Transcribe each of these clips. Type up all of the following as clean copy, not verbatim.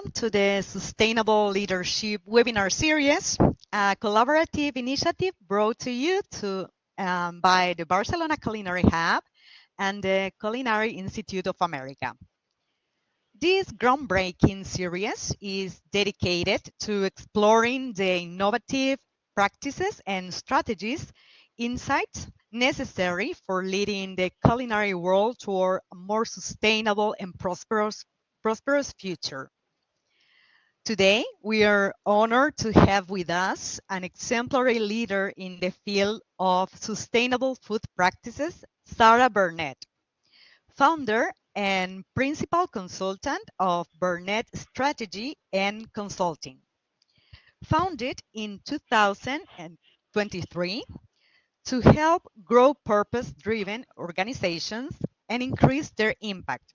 Welcome to the Sustainable Leadership webinar series, a collaborative initiative brought to you by the Barcelona Culinary Hub and the Culinary Institute of America. This groundbreaking series is dedicated to exploring the innovative practices and strategies, insights necessary for leading the culinary world toward a more sustainable and prosperous future. Today, we are honored to have with us an exemplary leader in the field of sustainable food practices, Sara Burnett, founder and principal consultant of Burnett Strategy and Consulting. Founded in 2023 to help grow purpose-driven organizations and increase their impact.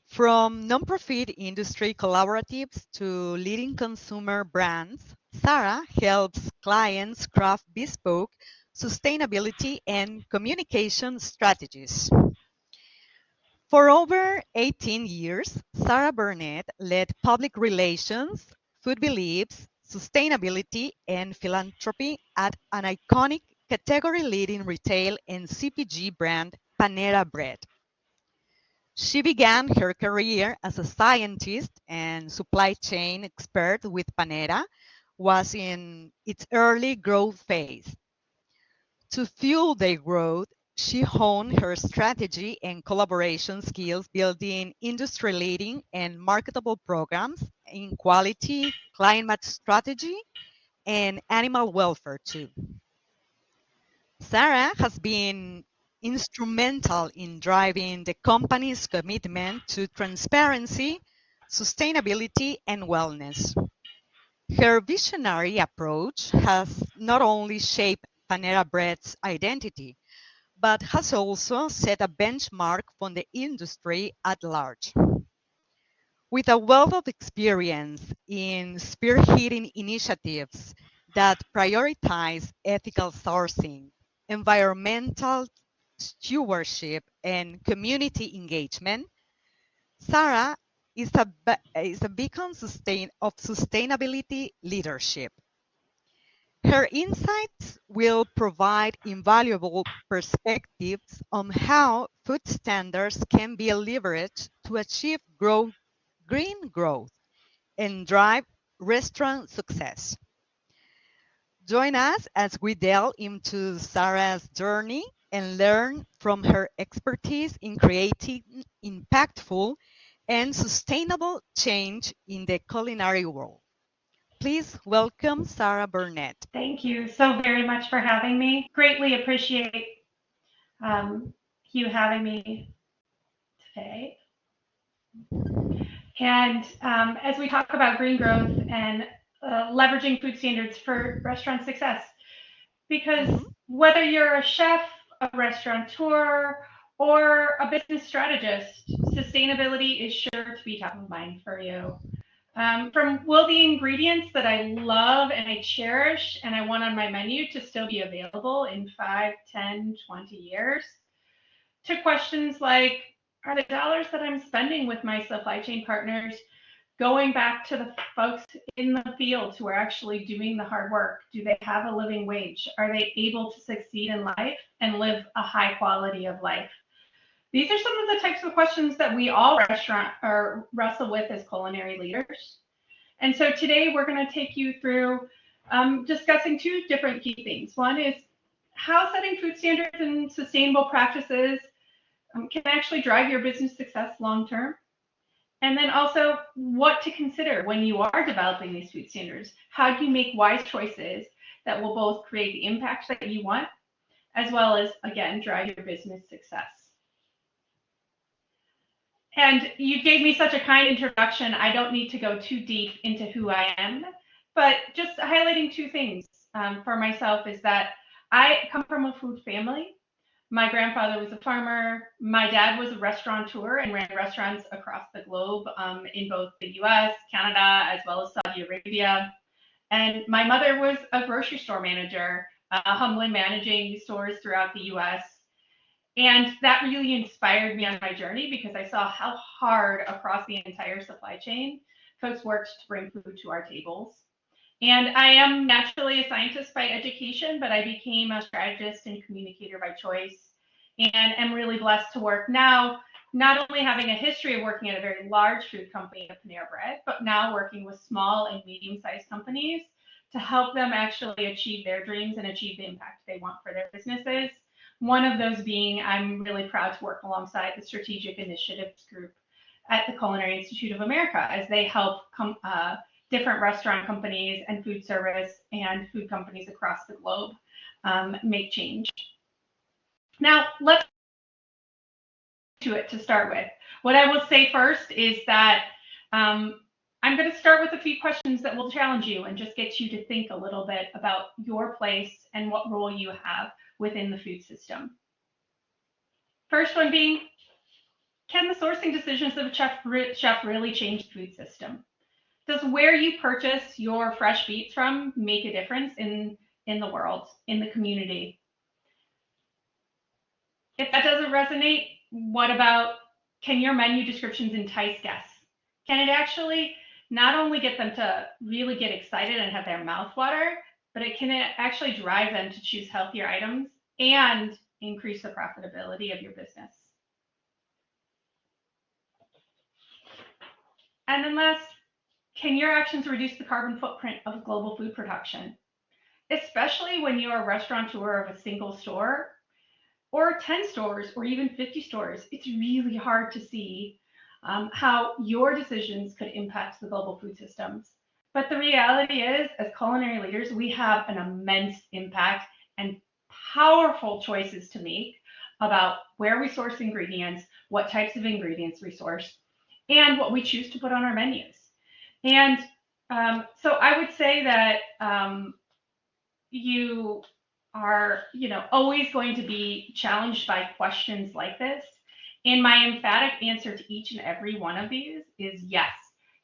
From nonprofit industry collaboratives to leading consumer brands, Sara helps clients craft bespoke sustainability and communication strategies. For over 18 years, Sara Burnett led public relations, food beliefs, sustainability, and philanthropy at an iconic category-leading retail and CPG brand, Panera Bread. She began her career as a scientist and supply chain expert with Panera, was in its early growth phase. To fuel their growth, she honed her strategy and collaboration skills, building industry-leading and marketable programs in quality, climate strategy, and animal welfare too. Sara has been instrumental in driving the company's commitment to transparency, sustainability, and wellness. Her visionary approach has not only shaped Panera Bread's identity, but has also set a benchmark for the industry at large. With a wealth of experience in spearheading initiatives that prioritize ethical sourcing, environmental stewardship, and community engagement, Sara is a beacon of sustainability leadership. Her insights will provide invaluable perspectives on how food standards can be leveraged to achieve green growth and drive restaurant success. Join us as we delve into Sara's journey and learn from her expertise in creating impactful and sustainable change in the culinary world. Please welcome Sara Burnett. Thank you so very much for having me. Greatly appreciate you having me today. And as we talk about green growth and leveraging food standards for restaurant success, because whether you're a chef, a restaurateur, or a business strategist, sustainability is sure to be top of mind for you. From will the ingredients that I love and I cherish and I want on my menu to still be available in 5, 10, 20 years, to questions like, are the dollars that I'm spending with my supply chain partners going back to the folks in the field who are actually doing the hard work? Do they have a living wage? Are they able to succeed in life and live a high quality of life? These are some of the types of questions that we all wrestle with as culinary leaders. And so today we're going to take you through discussing two different key things. One is how setting food standards and sustainable practices can actually drive your business success long term. And then also what to consider when you are developing these food standards. How do you make wise choices that will both create the impact that you want, as well as, again, drive your business success? And you gave me such a kind introduction, I don't need to go too deep into who I am, but just highlighting two things for myself is that I come from a food family. My grandfather was a farmer. My dad was a restaurateur and ran restaurants across the globe in both the US, Canada, as well as Saudi Arabia. And my mother was a grocery store manager, humbly managing stores throughout the US. And that really inspired me on my journey because I saw how hard across the entire supply chain folks worked to bring food to our tables. And I am naturally a scientist by education, but I became a strategist and communicator by choice, and am really blessed to work now, not only having a history of working at a very large food company, Panera Bread, but now working with small and medium-sized companies to help them actually achieve their dreams and achieve the impact they want for their businesses. One of those being, I'm really proud to work alongside the Strategic Initiatives Group at the Culinary Institute of America as they help different restaurant companies and food service and food companies across the globe make change. Now, let's to it to start with. What I will say first is that I'm going to start with a few questions that will challenge you and just get you to think a little bit about your place and what role you have within the food system. First one being, can the sourcing decisions of a chef really change the food system? Does where you purchase your fresh beets from make a difference in the world, in the community? If that doesn't resonate, what about, can your menu descriptions entice guests? Can it actually not only get them to really get excited and have their mouth water, but it can actually drive them to choose healthier items and increase the profitability of your business? And then last, can your actions reduce the carbon footprint of global food production? Especially when you're a restaurateur of a single store or 10 stores or even 50 stores, it's really hard to see how your decisions could impact the global food systems. But the reality is, as culinary leaders, we have an immense impact and powerful choices to make about where we source ingredients, what types of ingredients we source, and what we choose to put on our menus. And so I would say that you are, always going to be challenged by questions like this. And my emphatic answer to each and every one of these is yes,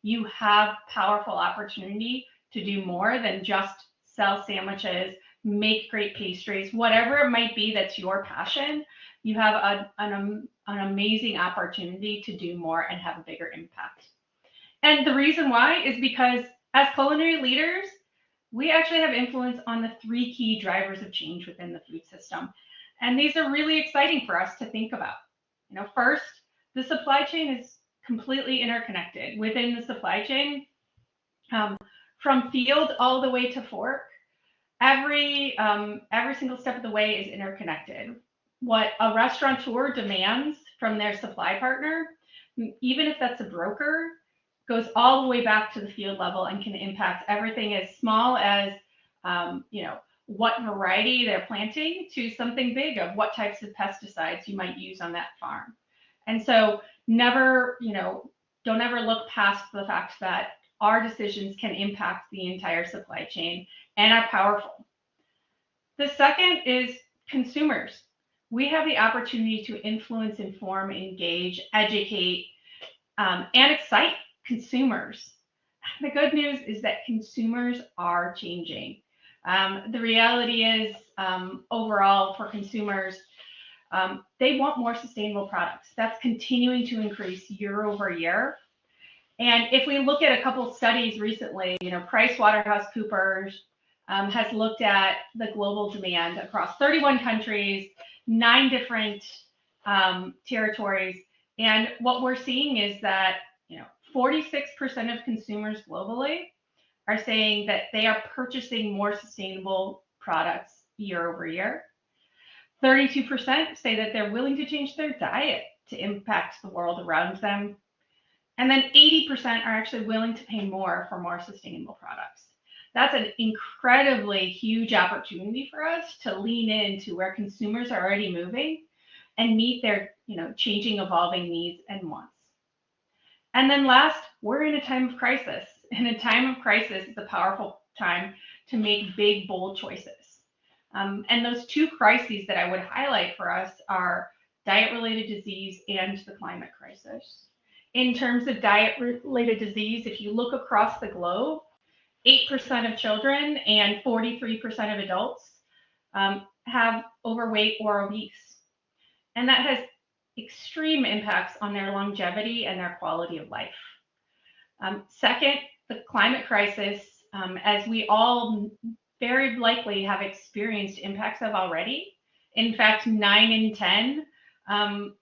you have powerful opportunity to do more than just sell sandwiches, make great pastries, whatever it might be that's your passion. You have an amazing opportunity to do more and have a bigger impact. And the reason why is because as culinary leaders, we actually have influence on the 3 key drivers of change within the food system. And these are really exciting for us to think about. First, the supply chain is completely interconnected. Within the supply chain, from field all the way to fork, every single step of the way is interconnected. What a restaurateur demands from their supply partner, even if that's a broker, goes all the way back to the field level and can impact everything as small as, what variety they're planting to something big of what types of pesticides you might use on that farm. And so don't ever look past the fact that our decisions can impact the entire supply chain and are powerful. The second is consumers. We have the opportunity to influence, inform, engage, educate, and excite consumers. The good news is that consumers are changing. The reality is, overall for consumers, they want more sustainable products. That's continuing to increase year over year. And if we look at a couple studies recently, PricewaterhouseCoopers has looked at the global demand across 31 countries, 9 different territories. And what we're seeing is that 46% of consumers globally are saying that they are purchasing more sustainable products year over year. 32% say that they're willing to change their diet to impact the world around them. And then 80% are actually willing to pay more for more sustainable products. That's an incredibly huge opportunity for us to lean into where consumers are already moving and meet their changing, evolving needs and wants. And then last, we're in a time of crisis. In a time of crisis, it's a powerful time to make big, bold choices. And those 2 crises that I would highlight for us are diet-related disease and the climate crisis. In terms of diet-related disease, if you look across the globe, 8% of children and 43% of adults have overweight or obese. And that has extreme impacts on their longevity and their quality of life. Second, the climate crisis, as we all very likely have experienced impacts of already. In fact, 9 in 10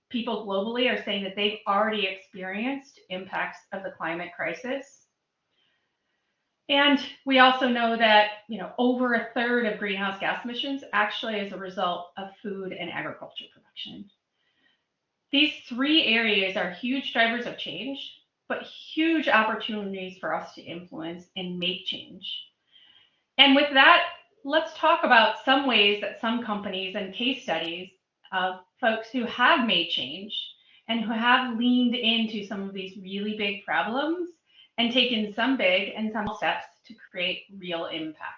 people globally are saying that they've already experienced impacts of the climate crisis. And we also know that, over a third of greenhouse gas emissions actually is a result of food and agriculture production. These three areas are huge drivers of change, but huge opportunities for us to influence and make change. And with that, let's talk about some ways that some companies and case studies of folks who have made change and who have leaned into some of these really big problems and taken some big and some steps to create real impact.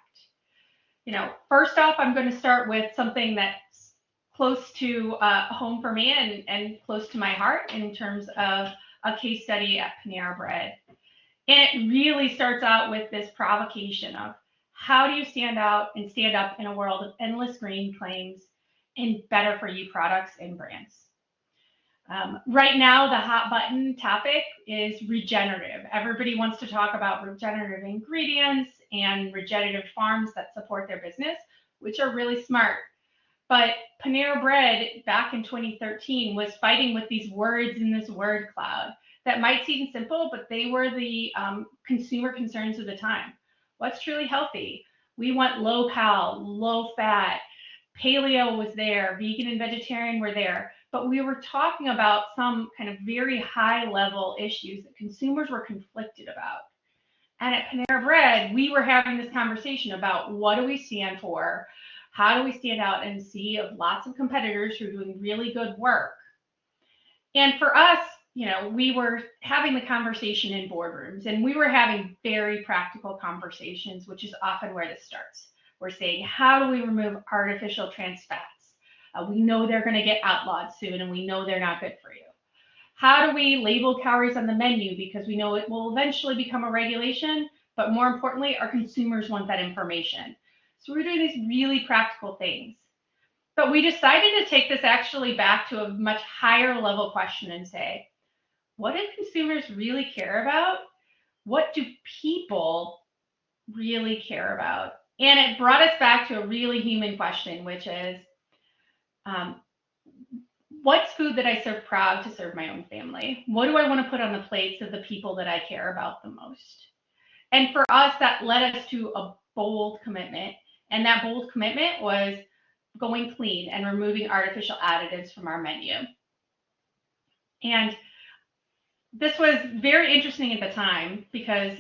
First off, I'm going to start with something that's close to home for me and close to my heart in terms of a case study at Panera Bread. And it really starts out with this provocation of how do you stand out and stand up in a world of endless green claims and better for you products and brands. Right now, the hot button topic is regenerative. Everybody wants to talk about regenerative ingredients and regenerative farms that support their business, which are really smart. But Panera Bread back in 2013 was fighting with these words in this word cloud that might seem simple, but they were the consumer concerns of the time. What's truly healthy? We want low cal, low fat, paleo was there, vegan and vegetarian were there, but we were talking about some kind of very high level issues that consumers were conflicted about. And at Panera Bread, we were having this conversation about what do we stand for? How do we stand out in a sea of lots of competitors who are doing really good work? And for us, we were having the conversation in boardrooms, and we were having very practical conversations, which is often where this starts. We're saying, how do we remove artificial trans fats? We know they're going to get outlawed soon, and we know they're not good for you. How do we label calories on the menu? Because we know it will eventually become a regulation, but more importantly, our consumers want that information. So we're doing these really practical things. But we decided to take this actually back to a much higher level question and say, what do consumers really care about? What do people really care about? And it brought us back to a really human question, which is, what's food that I serve proud to serve my own family? What do I want to put on the plates of the people that I care about the most? And for us, that led us to a bold commitment. And that bold commitment was going clean and removing artificial additives from our menu. And this was very interesting at the time because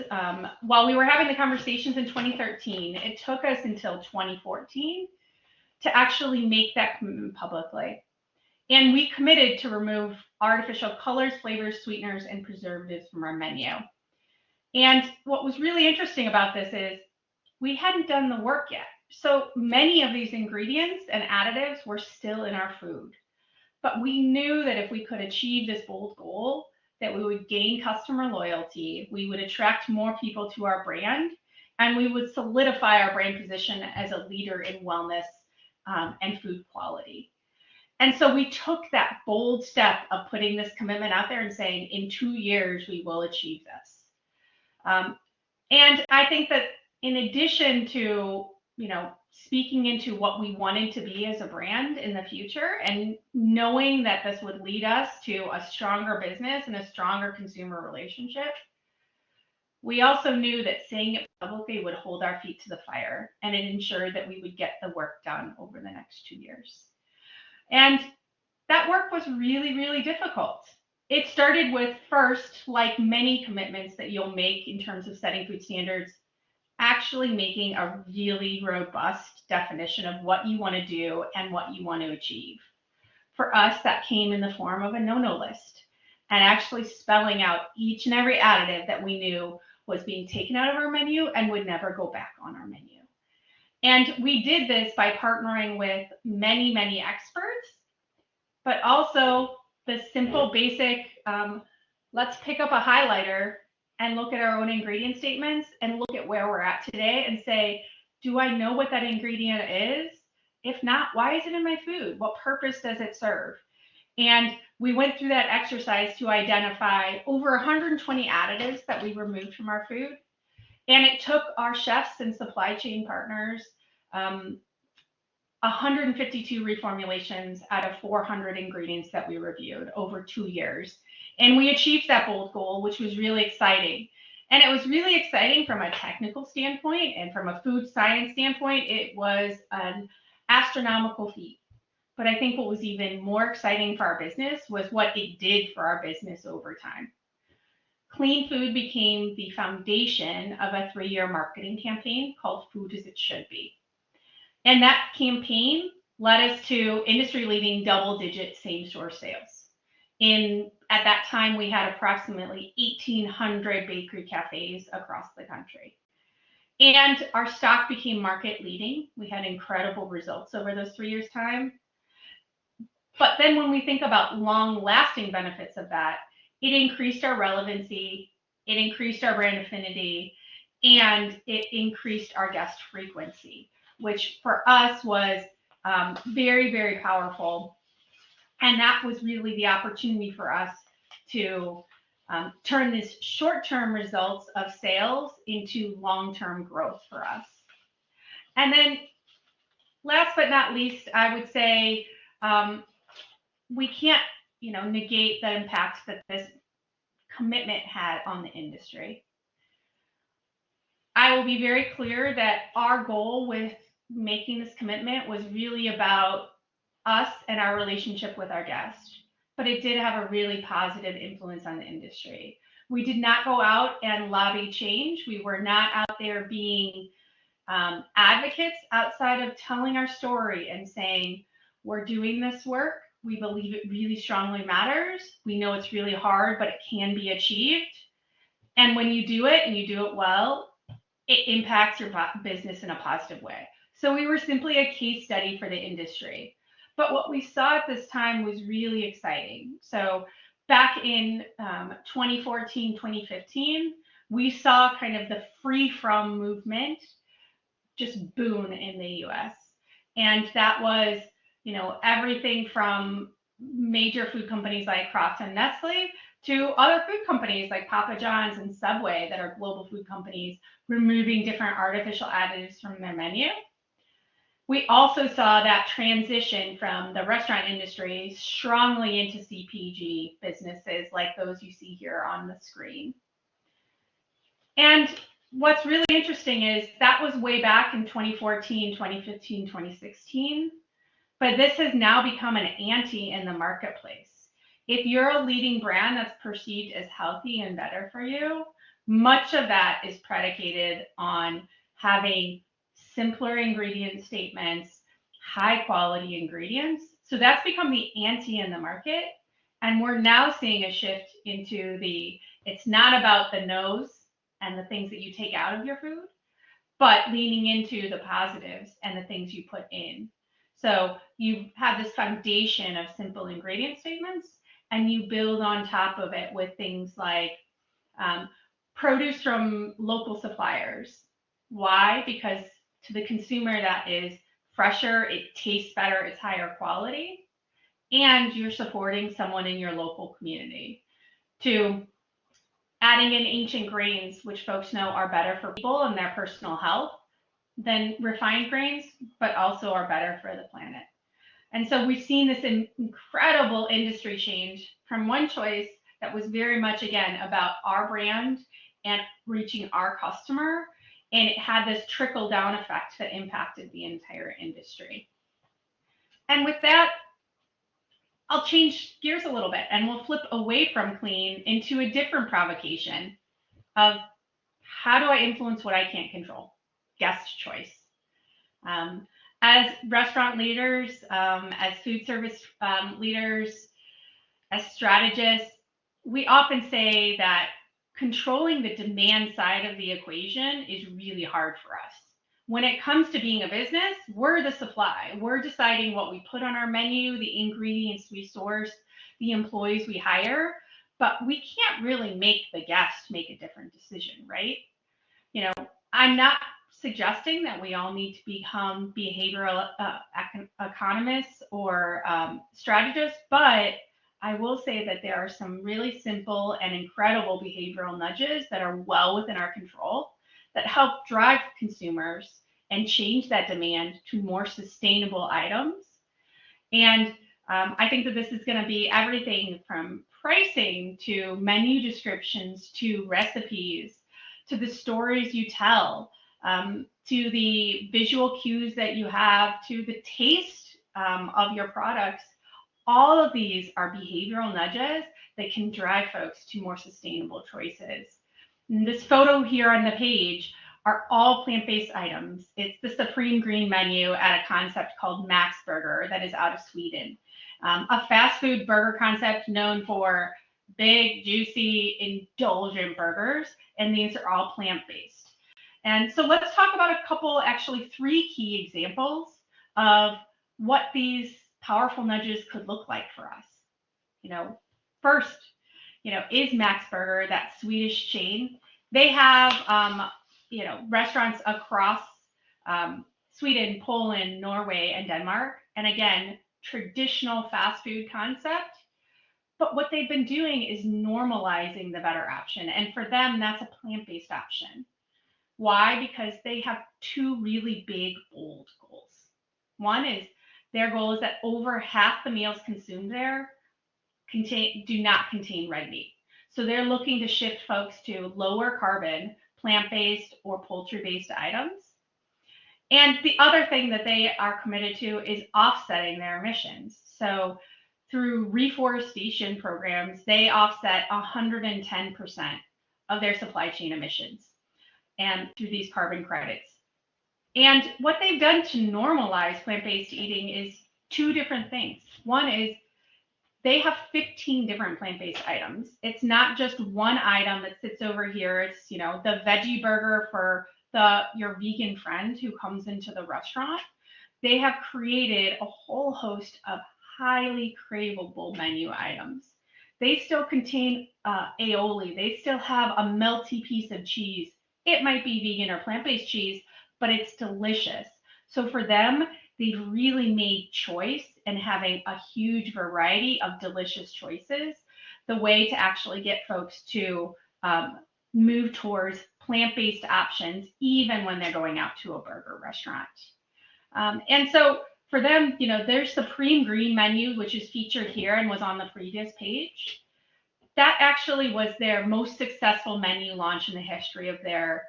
while we were having the conversations in 2013, it took us until 2014 to actually make that commitment publicly. And we committed to remove artificial colors, flavors, sweeteners, and preservatives from our menu. And what was really interesting about this is we hadn't done the work yet. So many of these ingredients and additives were still in our food. But we knew that if we could achieve this bold goal, that we would gain customer loyalty, we would attract more people to our brand, and we would solidify our brand position as a leader in wellness and food quality. And so we took that bold step of putting this commitment out there and saying, in 2 years, we will achieve this. And I think that in addition to, speaking into what we wanted to be as a brand in the future and knowing that this would lead us to a stronger business and a stronger consumer relationship, we also knew that saying it publicly would hold our feet to the fire, and it ensured that we would get the work done over the next 2 years. And that work was really, really difficult. It started with first, like many commitments that you'll make in terms of setting food standards, actually making a really robust definition of what you want to do and what you want to achieve. For us, that came in the form of a no-no list and actually spelling out each and every additive that we knew was being taken out of our menu and would never go back on our menu. And we did this by partnering with many, many experts, but also the simple, basic, let's pick up a highlighter and look at our own ingredient statements and look at where we're at today and say, do I know what that ingredient is? If not, why is it in my food? What purpose does it serve? And we went through that exercise to identify over 120 additives that we removed from our food. And it took our chefs and supply chain partners 152 reformulations out of 400 ingredients that we reviewed over 2 years. And we achieved that bold goal, which was really exciting. And it was really exciting from a technical standpoint, and from a food science standpoint, it was an astronomical feat. But I think what was even more exciting for our business was what it did for our business over time. Clean food became the foundation of a 3-year marketing campaign called Food as It Should Be. And that campaign led us to industry-leading double-digit same-store sales. At that time, we had approximately 1,800 bakery cafes across the country. And our stock became market-leading. We had incredible results over those 3 years' time. But then when we think about long-lasting benefits of that, it increased our relevancy, it increased our brand affinity, and it increased our guest frequency, which for us was very, very powerful. And that was really the opportunity for us to turn this short-term results of sales into long-term growth for us. And then last but not least, I would say we can't negate the impact that this commitment had on the industry. I will be very clear that our goal with making this commitment was really about us and our relationship with our guests, but it did have a really positive influence on the industry. We did not go out and lobby change. We were not out there being advocates outside of telling our story and saying, we're doing this work. We believe it really strongly matters. We know it's really hard, but it can be achieved. And when you do it and you do it well, it impacts your business in a positive way. So we were simply a case study for the industry. But what we saw at this time was really exciting. So back in 2014, 2015, we saw kind of the free from movement just boom in the US. And that was, everything from major food companies like Kraft and Nestle to other food companies like Papa John's and Subway that are global food companies removing different artificial additives from their menu. We also saw that transition from the restaurant industry strongly into CPG businesses like those you see here on the screen. And what's really interesting is that was way back in 2014, 2015, 2016. But this has now become an ante in the marketplace. If you're a leading brand that's perceived as healthy and better for you, much of that is predicated on having simpler ingredient statements, high quality ingredients. So that's become the ante in the market. And we're now seeing a shift into it's not about the nose and the things that you take out of your food, but leaning into the positives and the things you put in. So you have this foundation of simple ingredient statements, and you build on top of it with things like produce from local suppliers. Why? Because to the consumer, that is fresher, it tastes better, it's higher quality, and you're supporting someone in your local community. To adding in ancient grains, which folks know are better for people and their personal health than refined grains, but also are better for the planet. And so we've seen this incredible industry change from one choice that was very much, again, about our brand and reaching our customer. And it had this trickle down effect that impacted the entire industry. And with that, I'll change gears a little bit and we'll flip away from clean into a different provocation of how do I influence what I can't control? Guest choice. As restaurant leaders, as food service leaders, as strategists, we often say that controlling the demand side of the equation is really hard for us. When it comes to being a business, we're the supply. We're deciding what we put on our menu, the ingredients we source, the employees we hire, but we can't really make the guest make a different decision, right? I'm not suggesting that we all need to become behavioral economists or strategists, but I will say that there are some really simple and incredible behavioral nudges that are well within our control that help drive consumers and change that demand to more sustainable items. And I think that this is going to be everything from pricing to menu descriptions to recipes to the stories you tell, to the visual cues that you have, to the taste of your products. All of these are behavioral nudges that can drive folks to more sustainable choices. And this photo here on the page are all plant-based items. It's the Supreme Green menu at a concept called Max Burger that is out of Sweden. A fast food burger concept known for big, juicy, indulgent burgers, and these are all plant-based. And so let's talk about a couple, actually 3 key examples of what these powerful nudges could look like for us. First, is Max Burger, that Swedish chain. They have, restaurants across Sweden, Poland, Norway, and Denmark. And again, traditional fast food concept. But what they've been doing is normalizing the better option. And for them, that's a plant-based option. Why? Because they have 2 really big, bold goals. One is their goal is that over half the meals consumed there do not contain red meat. So they're looking to shift folks to lower carbon, plant-based or poultry-based items. And the other thing that they are committed to is offsetting their emissions. So through reforestation programs, they offset 110% of their supply chain emissions and through these carbon credits. And what they've done to normalize plant-based eating is 2 different things. One is they have 15 different plant-based items. It's not just one item that sits over here. It's, the veggie burger for your vegan friend who comes into the restaurant. They have created a whole host of highly craveable menu items. They still contain aioli. They still have a melty piece of cheese. It might be vegan or plant-based cheese, but it's delicious. So for them, they've really made choice and having a huge variety of delicious choices, the way to actually get folks to move towards plant-based options, even when they're going out to a burger restaurant. And so for them, their Supreme Green menu, which is featured here and was on the previous page, that actually was their most successful menu launch in the history of their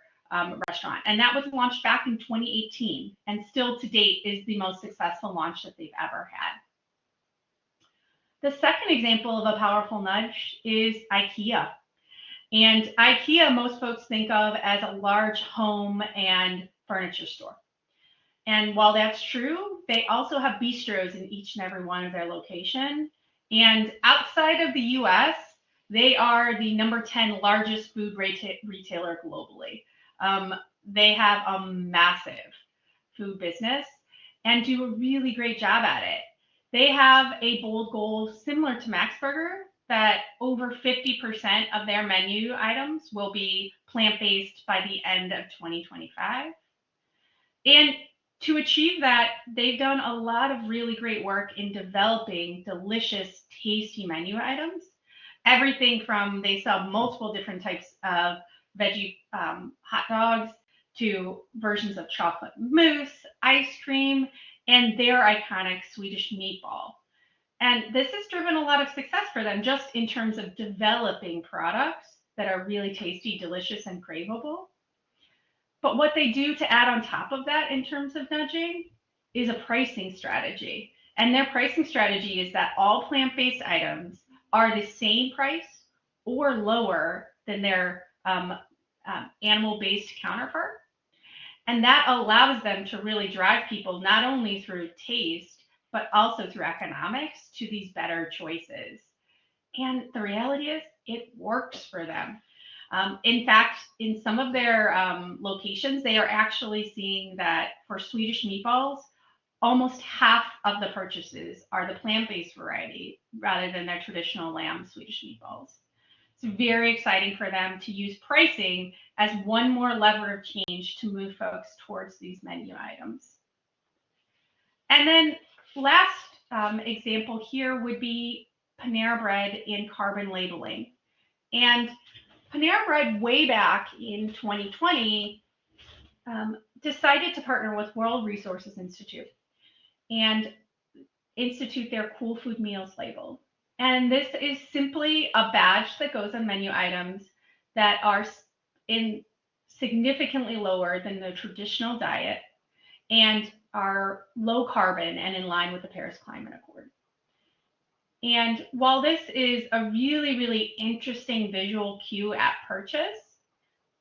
restaurant. And that was launched back in 2018 and still to date is the most successful launch that they've ever had. The second example of a powerful nudge is IKEA. And IKEA, most folks think of as a large home and furniture store. And while that's true, they also have bistros in each and every one of their locations. And outside of the US, they are the number 10 largest food retailer globally. They have a massive food business and do a really great job at it. They have a bold goal similar to Max Burger that over 50% of their menu items will be plant-based by the end of 2025. And to achieve that, they've done a lot of really great work in developing delicious, tasty menu items. Everything from, they sell multiple different types of veggie hot dogs to versions of chocolate mousse, ice cream, and their iconic Swedish meatball. And this has driven a lot of success for them just in terms of developing products that are really tasty, delicious, and craveable. But what they do to add on top of that in terms of nudging is a pricing strategy. And their pricing strategy is that all plant-based items are the same price or lower than their animal-based counterpart. And that allows them to really drive people not only through taste, but also through economics to these better choices. And the reality is it works for them. In fact, in some of their locations, they are actually seeing that for Swedish meatballs, almost half of the purchases are the plant-based variety rather than their traditional lamb Swedish meatballs. It's very exciting for them to use pricing as one more lever of change to move folks towards these menu items. And then last example here would be Panera Bread in carbon labeling. And Panera Bread, way back in 2020, decided to partner with World Resources Institute and institute their Cool Food Meals label. And this is simply a badge that goes on menu items that are significantly lower than the traditional diet and are low carbon and in line with the Paris Climate Accord. And while this is a really, really interesting visual cue at purchase,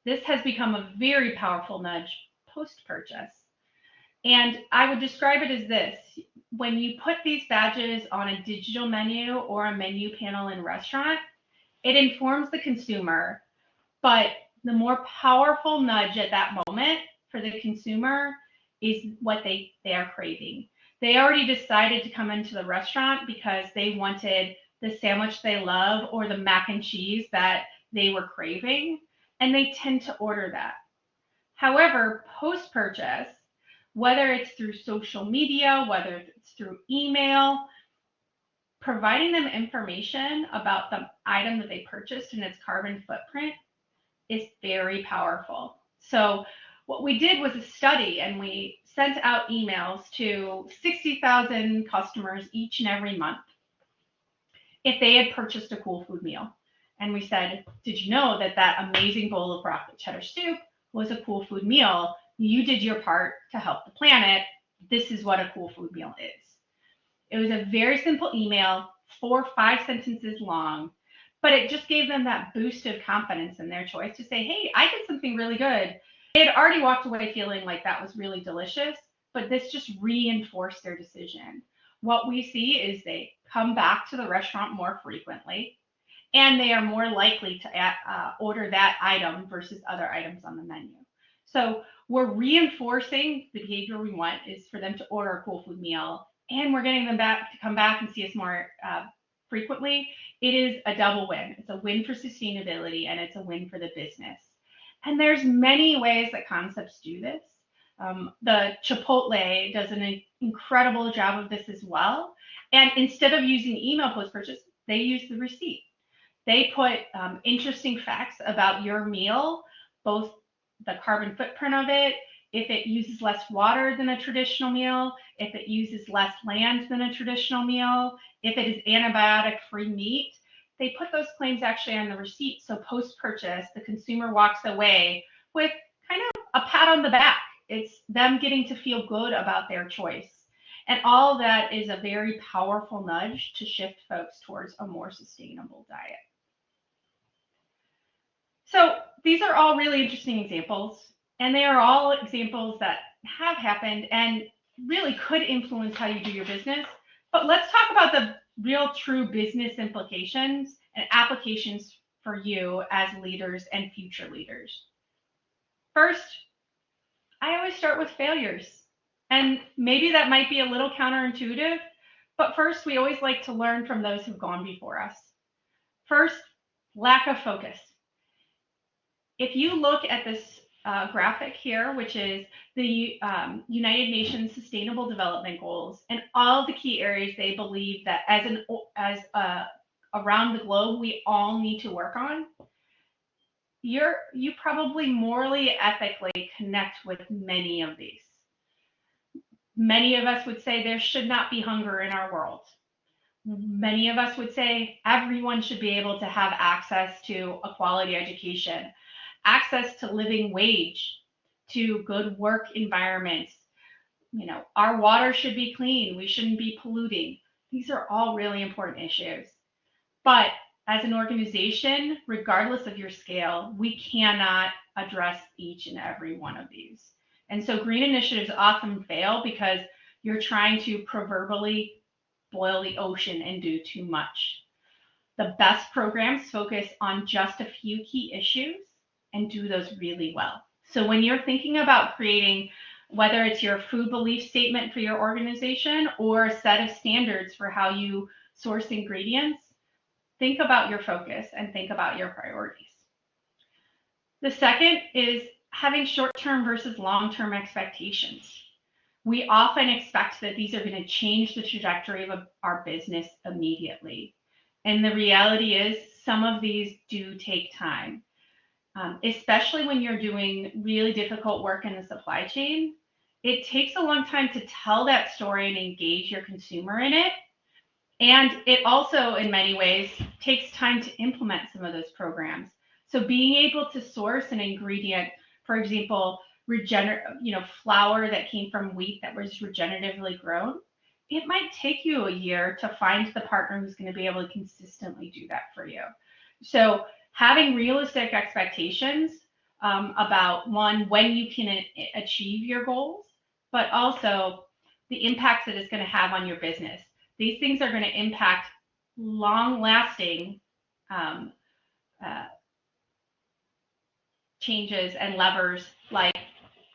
this has become a very powerful nudge post-purchase. And I would describe it as this: when you put these badges on a digital menu or a menu panel in a restaurant, it informs the consumer, but the more powerful nudge at that moment for the consumer is what they are craving. They already decided to come into the restaurant because they wanted the sandwich they love or the mac and cheese that they were craving, and they tend to order that. However, post-purchase, whether it's through social media, whether it's through email, providing them information about the item that they purchased and its carbon footprint is very powerful. So what we did was a study, and we sent out emails to 60,000 customers each and every month if they had purchased a Cool Food meal. And we said, did you know that that amazing bowl of broccoli cheddar soup was a Cool Food meal? You did your part to help the planet. This is what a Cool Food meal is. It was a very simple email, 4 or 5 sentences long, but it just gave them that boost of confidence in their choice to say, hey, I did something really good. They had already walked away feeling like that was really delicious, but this just reinforced their decision. What we see is they come back to the restaurant more frequently, and they are more likely to order that item versus other items on the menu. So we're reinforcing the behavior we want is for them to order a Cool Food meal, and we're getting them back to come back and see us more frequently. It is a double win. It's a win for sustainability, and it's a win for the business. And there's many ways that concepts do this. The Chipotle does an incredible job of this as well. And instead of using email post-purchase, they use the receipt. They put interesting facts about your meal, both the carbon footprint of it, if it uses less water than a traditional meal, if it uses less land than a traditional meal, if it is antibiotic-free meat. They put those claims actually on the receipt, so post-purchase, the consumer walks away with kind of a pat on the back. It's them getting to feel good about their choice. And all of that is a very powerful nudge to shift folks towards a more sustainable diet. So these are all really interesting examples, and they are all examples that have happened and really could influence how you do your business. But let's talk about the real true business implications and applications for you as leaders and future leaders. First, I always start with failures. And maybe that might be a little counterintuitive, but first, we always like to learn from those who've gone before us. First, lack of focus. If you look at this graphic here, which is the United Nations Sustainable Development Goals, and all the key areas they believe that around the globe we all need to work on, you probably morally, ethically connect with many of these. Many of us would say there should not be hunger in our world. Many of us would say everyone should be able to have access to a quality education, access to living wage, to good work environments. You know, our water should be clean. We shouldn't be polluting. These are all really important issues. But as an organization, regardless of your scale, we cannot address each and every one of these. And so green initiatives often fail because you're trying to proverbially boil the ocean and do too much. The best programs focus on just a few key issues and do those really well. So when you're thinking about creating, whether it's your food belief statement for your organization or a set of standards for how you source ingredients, think about your focus and think about your priorities. The second is having short-term versus long-term expectations. We often expect that these are going to change the trajectory of our business immediately. And the reality is some of these do take time, especially when you're doing really difficult work in the supply chain. It takes a long time to tell that story and engage your consumer in it. And it also, in many ways, takes time to implement some of those programs. So being able to source an ingredient, for example, flour that came from wheat that was regeneratively grown, it might take you a year to find the partner who's going to be able to consistently do that for you. So having realistic expectations about, one, when you can achieve your goals, but also the impacts that it's going to have on your business. These things are going to impact long-lasting changes and levers like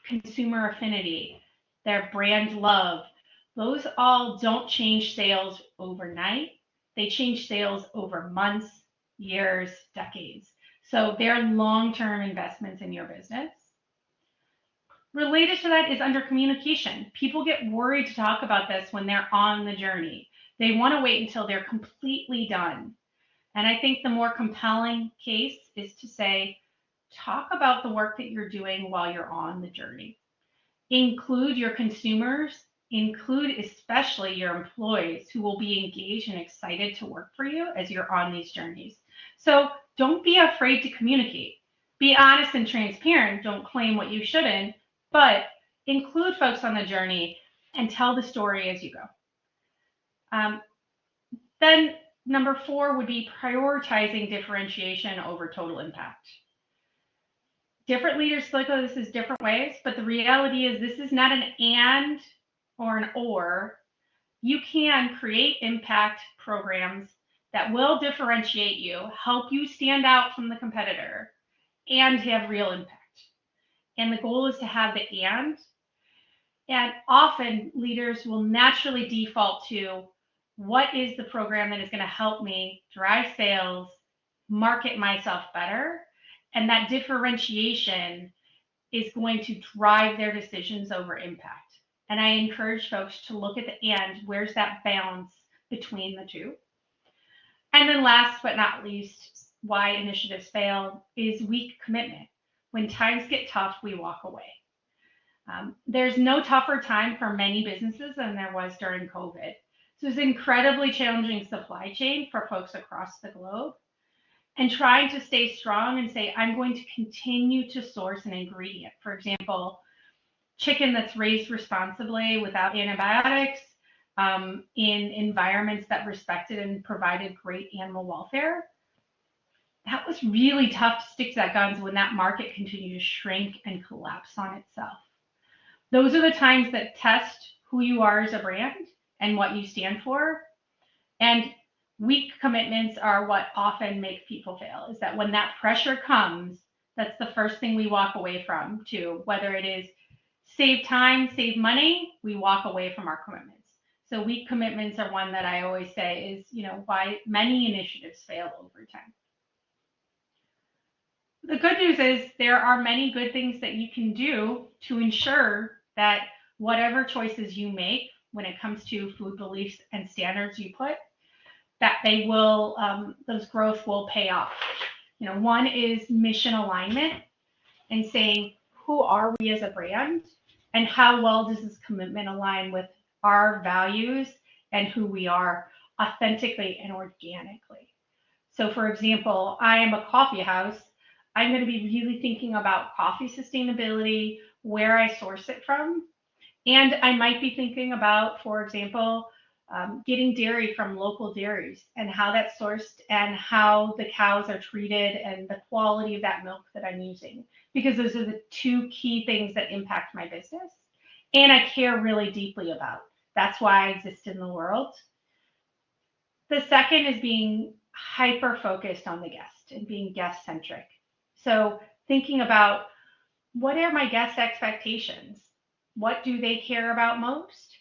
consumer affinity, their brand love. Those all don't change sales overnight. They change sales over months, years, decades. So they're long-term investments in your business. Related to that is under communication. People get worried to talk about this when they're on the journey. They want to wait until they're completely done. And I think the more compelling case is to say, talk about the work that you're doing while you're on the journey. Include your consumers, include especially your employees who will be engaged and excited to work for you as you're on these journeys. So don't be afraid to communicate. Be honest and transparent. Don't claim what you shouldn't, but include folks on the journey and tell the story as you go. Then number 4 would be prioritizing differentiation over total impact. Different leaders look at this as different ways, but the reality is this is not an and or an or. You can create impact programs that will differentiate you, help you stand out from the competitor, and have real impact. And the goal is to have the and. And often leaders will naturally default to what is the program that is going to help me drive sales, market myself better, and that differentiation is going to drive their decisions over impact. And I encourage folks to look at the and, where's that balance between the two? And then last but not least, why initiatives fail is weak commitment. When times get tough, we walk away. There's no tougher time for many businesses than there was during COVID. So it's an incredibly challenging supply chain for folks across the globe. And trying to stay strong and say, I'm going to continue to source an ingredient. For example, chicken that's raised responsibly without antibiotics, in environments that respected and provided great animal welfare. That was really tough to stick to that guns when that market continued to shrink and collapse on itself. Those are the times that test who you are as a brand and what you stand for. And weak commitments are what often make people fail, is that when that pressure comes, that's the first thing we walk away from, too. Whether it is save time, save money, we walk away from our commitments. So weak commitments are one that I always say is, why many initiatives fail over time. The good news is there are many good things that you can do to ensure that whatever choices you make when it comes to food beliefs and standards you put, that they will, those growth will pay off. One is mission alignment and saying, who are we as a brand and how well does this commitment align with our values and who we are authentically and organically. So for example, I am a coffee house. I'm going to be really thinking about coffee sustainability, where I source it from. And I might be thinking about, for example, getting dairy from local dairies and how that's sourced and how the cows are treated and the quality of that milk that I'm using, because those are the two key things that impact my business and I care really deeply about. That's why I exist in the world. The second is being hyper focused on the guest and being guest centric. So thinking about, what are my guest expectations? What do they care about most?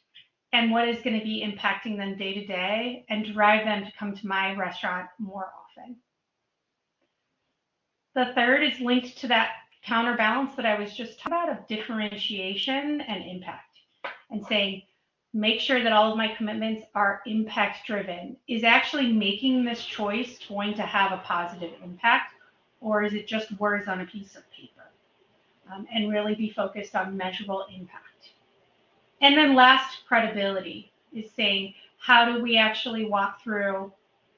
and what is going to be impacting them day to day and drive them to come to my restaurant more often. The third is linked to that counterbalance that I was just talking about of differentiation and impact, and saying, make sure that all of my commitments are impact driven. Is actually making this choice going to have a positive impact, or is it just words on a piece of paper? And really be focused on measurable impact. And then last, credibility is saying, how do we actually walk through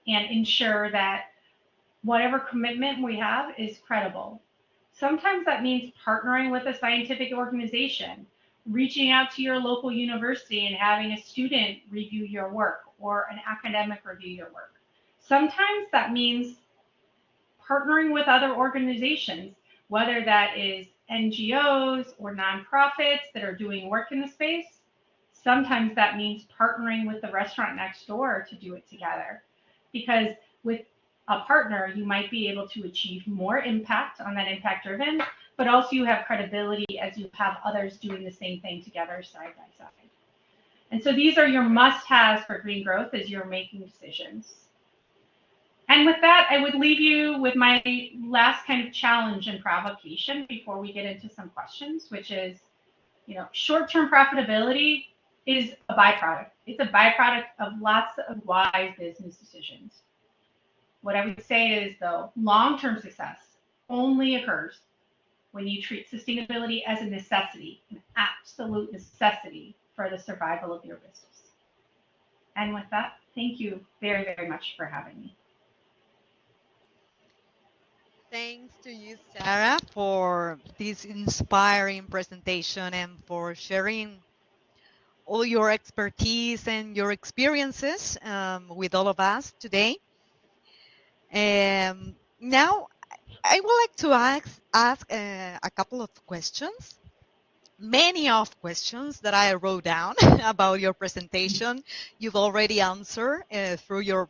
and ensure that whatever commitment we have is credible? Sometimes that means partnering with a scientific organization, reaching out to your local university and having a student review your work or an academic review your work. Sometimes that means partnering with other organizations, whether that is NGOs or nonprofits that are doing work in the space. Sometimes that means partnering with the restaurant next door to do it together. Because with a partner, you might be able to achieve more impact on that impact driven, but also you have credibility as you have others doing the same thing together side by side. And so these are your must-haves for green growth as you're making decisions. And with that, I would leave you with my last kind of challenge and provocation before we get into some questions, which is, short-term profitability is a byproduct. It's a byproduct of lots of wise business decisions. What I would say is, though, long-term success only occurs when you treat sustainability as a necessity, an absolute necessity for the survival of your business. And with that, thank you very, very much for having me. Thanks to you, Sarah, for this inspiring presentation and for sharing all your expertise and your experiences with all of us today. Now, I would like to ask a couple of questions. Many of questions that I wrote down about your presentation, you've already answered through your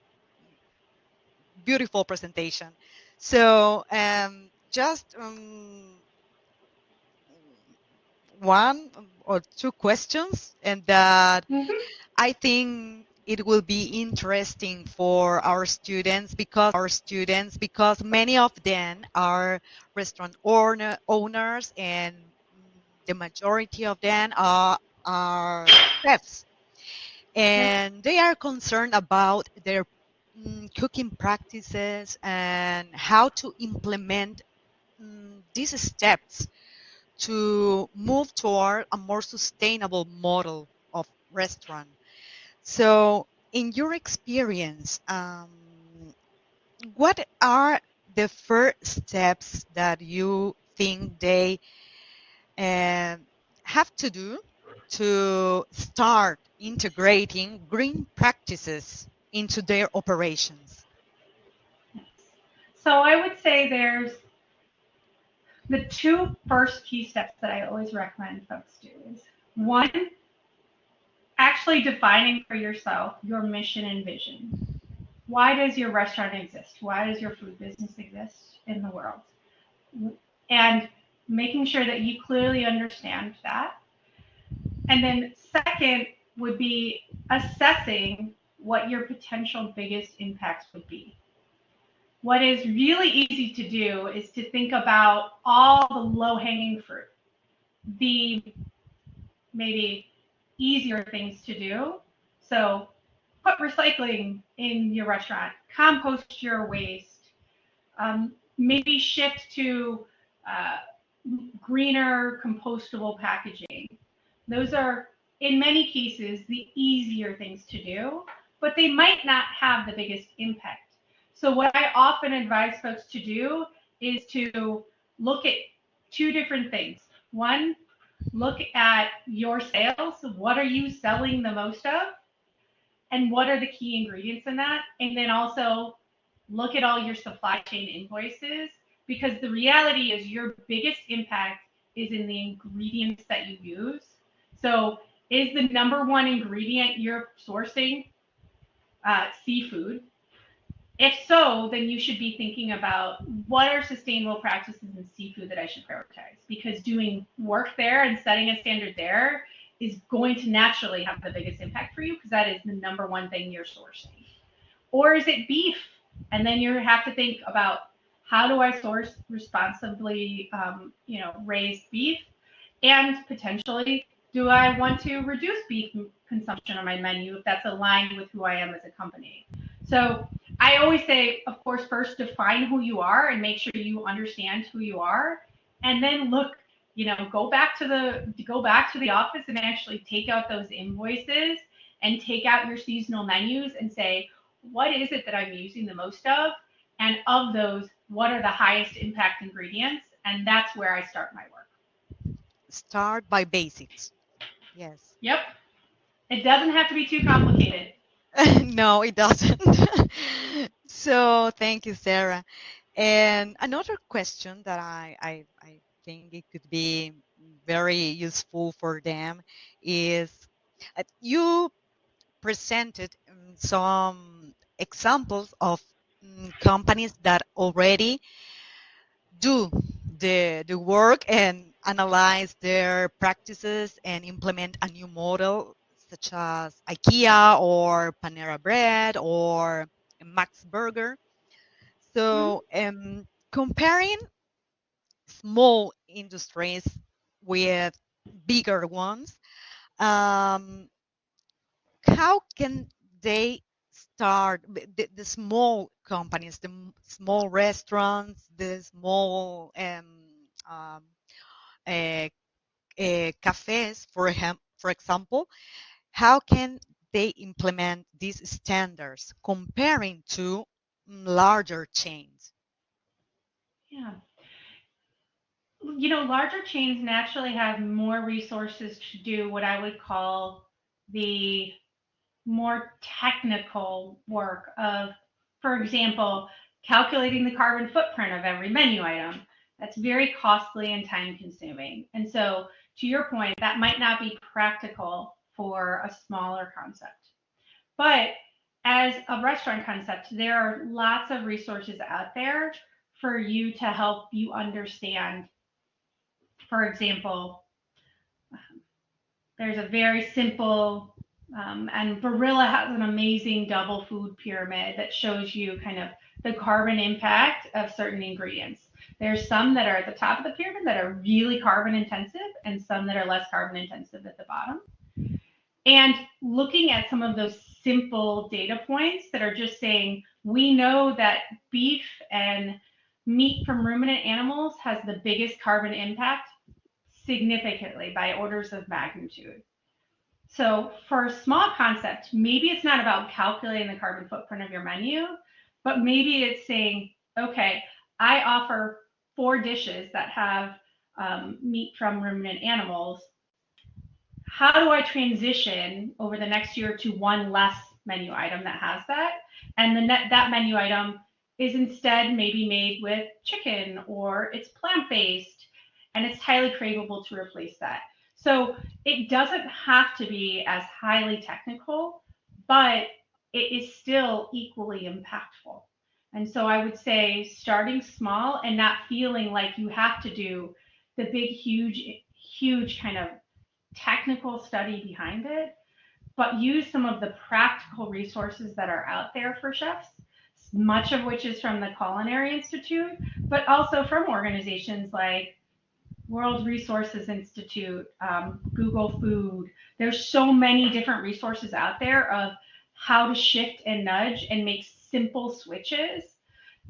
beautiful presentation. So just one or two questions, and that I think it will be interesting for our students because many of them are restaurant owners, and the majority of them are chefs, and they are concerned about their cooking practices and how to implement these steps to move toward a more sustainable model of restaurant. So, in your experience, what are the first steps that you think they have to do to start integrating green practices into their operations? So I would say there's the two first key steps that I always recommend folks do is, one, actually defining for yourself your mission and vision. Why does your restaurant exist? Why does your food business exist in the world? And making sure that you clearly understand that. And then second would be assessing what your potential biggest impacts would be. What is really easy to do is to think about all the low-hanging fruit, the maybe easier things to do. So put recycling in your restaurant, compost your waste, maybe shift to greener compostable packaging. Those are, in many cases, the easier things to do, but they might not have the biggest impact. So what I often advise folks to do is to look at two different things. One, look at your sales. What are you selling the most of? And what are the key ingredients in that? And then also look at all your supply chain invoices, because the reality is your biggest impact is in the ingredients that you use. So is the number one ingredient you're sourcing seafood? If so, then you should be thinking about what are sustainable practices in seafood that I should prioritize, because doing work there and setting a standard there is going to naturally have the biggest impact for you because that is the number one thing you're sourcing. Or is it beef? And then you have to think about, how do I source responsibly, raised beef? And potentially, do I want to reduce beef consumption on my menu if that's aligned with who I am as a company? So I always say, of course, first define who you are and make sure you understand who you are, and then look, go back to the office and actually take out those invoices and take out your seasonal menus and say, what is it that I'm using the most of? And of those, what are the highest impact ingredients? And that's where I start my work. Start by basics. Yes. Yep. It doesn't have to be too complicated. No, it doesn't. So thank you, Sarah. And another question that I think it could be very useful for them is, you presented some examples of companies that already do the work and analyze their practices and implement a new model, such as IKEA or Panera Bread or Max Burger. So comparing small industries with bigger ones, um, how can they start, the small companies, the small restaurants, the small um, uh, cafes, for example, how can they implement these standards comparing to larger chains? Yeah. Larger chains naturally have more resources to do what I would call the more technical work of, for example, calculating the carbon footprint of every menu item. That's very costly and time consuming. And so, to your point, that might not be practical for a smaller concept. But as a restaurant concept, there are lots of resources out there for you to help you understand. For example, there's a very simple, and Barilla has an amazing double food pyramid that shows you kind of the carbon impact of certain ingredients. There's some that are at the top of the pyramid that are really carbon intensive, and some that are less carbon intensive at the bottom. And looking at some of those simple data points that are just saying, we know that beef and meat from ruminant animals has the biggest carbon impact significantly by orders of magnitude. So for a small concept, maybe it's not about calculating the carbon footprint of your menu, but maybe it's saying, okay, I offer 4 dishes that have meat from ruminant animals. How do I transition over the next year to one less menu item that has that? And that menu item is instead maybe made with chicken, or it's plant-based, and it's highly craveable to replace that. So it doesn't have to be as highly technical, but it is still equally impactful. And so I would say starting small and not feeling like you have to do the big, huge kind of technical study behind it, but use some of the practical resources that are out there for chefs, much of which is from the Culinary Institute, but also from organizations like World Resources Institute, Google Food. There's so many different resources out there of how to shift and nudge and make simple switches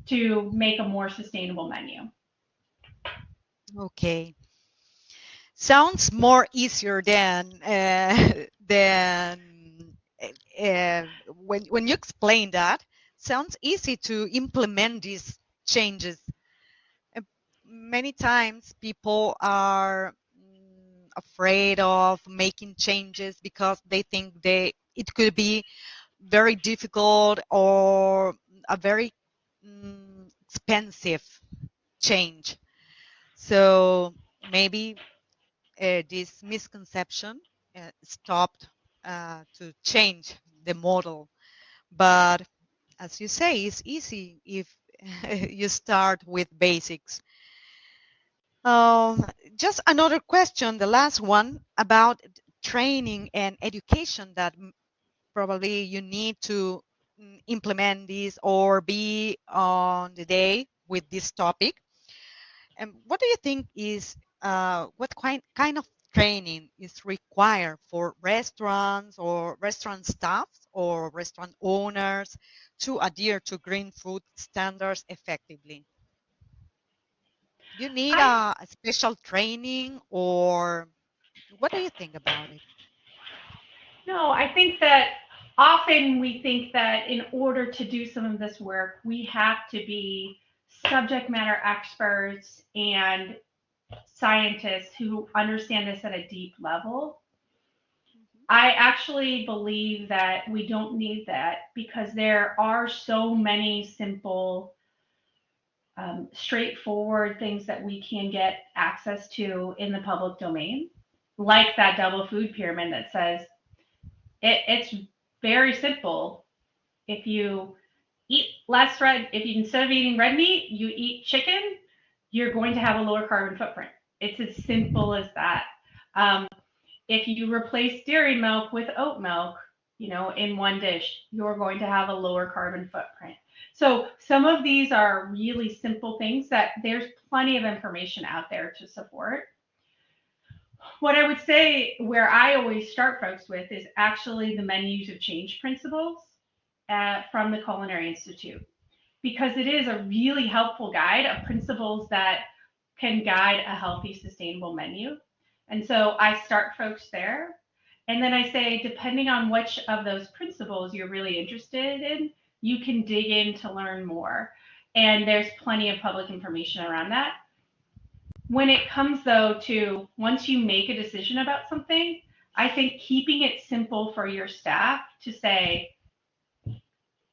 to make a more sustainable menu. Okay. Sounds more easier than when you explain that. Sounds easy to implement these changes. Many times people are afraid of making changes because they think it could be very difficult or a very expensive change. So maybe this misconception stopped to change the model. But as you say, it's easy if you start with basics. Just another question, the last one, about training and education that probably you need to implement this or be on the day with this topic. And what do you think is what kind of training is required for restaurants or restaurant staff or restaurant owners to adhere to green food standards effectively? You need I a special training, or what do you think about it? No, I think that often we think that in order to do some of this work, we have to be subject matter experts and scientists who understand this at a deep level. I actually believe that we don't need that because there are so many simple, straightforward things that we can get access to in the public domain, like that double food pyramid that says it's very simple. If you eat less red, if you instead of eating red meat, you eat chicken, you're going to have a lower carbon footprint. It's as simple as that. Um, if you replace dairy milk with oat milk, in one dish, you're going to have a lower carbon footprint. So some of these are really simple things that there's plenty of information out there to support. What I would say where I always start folks with is actually the menus of change principles from the Culinary Institute, because it is a really helpful guide of principles that can guide a healthy, sustainable menu. And so I start folks there. And then I say, depending on which of those principles you're really interested in, you can dig in to learn more. And there's plenty of public information around that. When it comes, though, to once you make a decision about something, I think keeping it simple for your staff to say,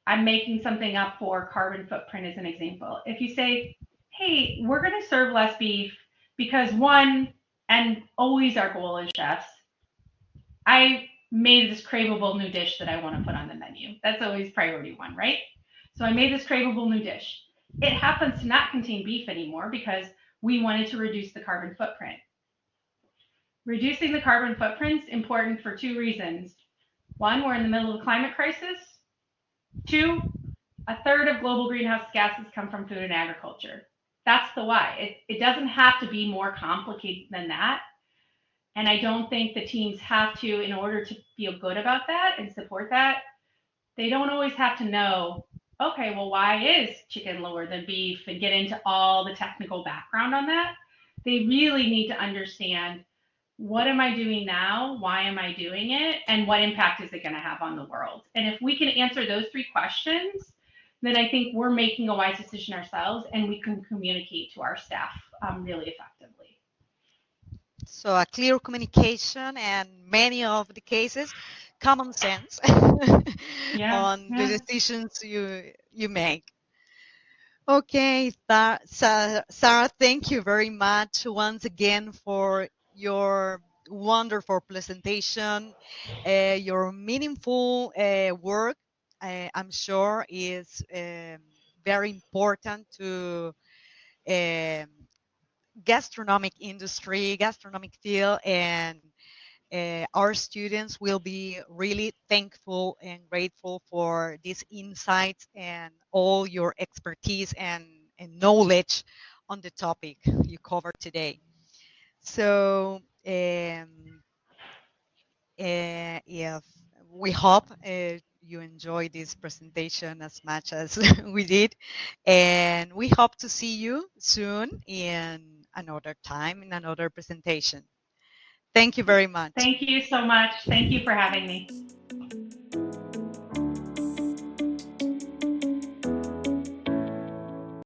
I'm making something up for carbon footprint as an example. If you say, hey, we're going to serve less beef because one, and always our goal as chefs, I made this craveable new dish that I want to put on the menu. That's always priority one, right? So I made this craveable new dish. It happens to not contain beef anymore because we wanted to reduce the carbon footprint. Reducing the carbon footprint is important for two reasons. One, we're in the middle of a climate crisis. Two, a third of global greenhouse gases come from food and agriculture. That's the why. It doesn't have to be more complicated than that. And I don't think the teams have to, in order to feel good about that and support that, they don't always have to know, okay, well, why is chicken lower than beef and get into all the technical background on that. They really need to understand, what am I doing now? Why am I doing it? And what impact is it going to have on the world? And if we can answer those three questions, then I think we're making a wise decision ourselves and we can communicate to our staff really effectively. So a clear communication and many of the cases, common sense on the decisions you make. Okay, Sarah, thank you very much once again for your wonderful presentation, your meaningful work. I'm sure is very important to um, gastronomic industry, gastronomic field, and our students will be really thankful and grateful for these insights and all your expertise and knowledge on the topic you covered today. So, if we hope you enjoy this presentation as much as we did, and we hope to see you soon in another time in another presentation. Thank you very much. Thank you so much. Thank you for having me.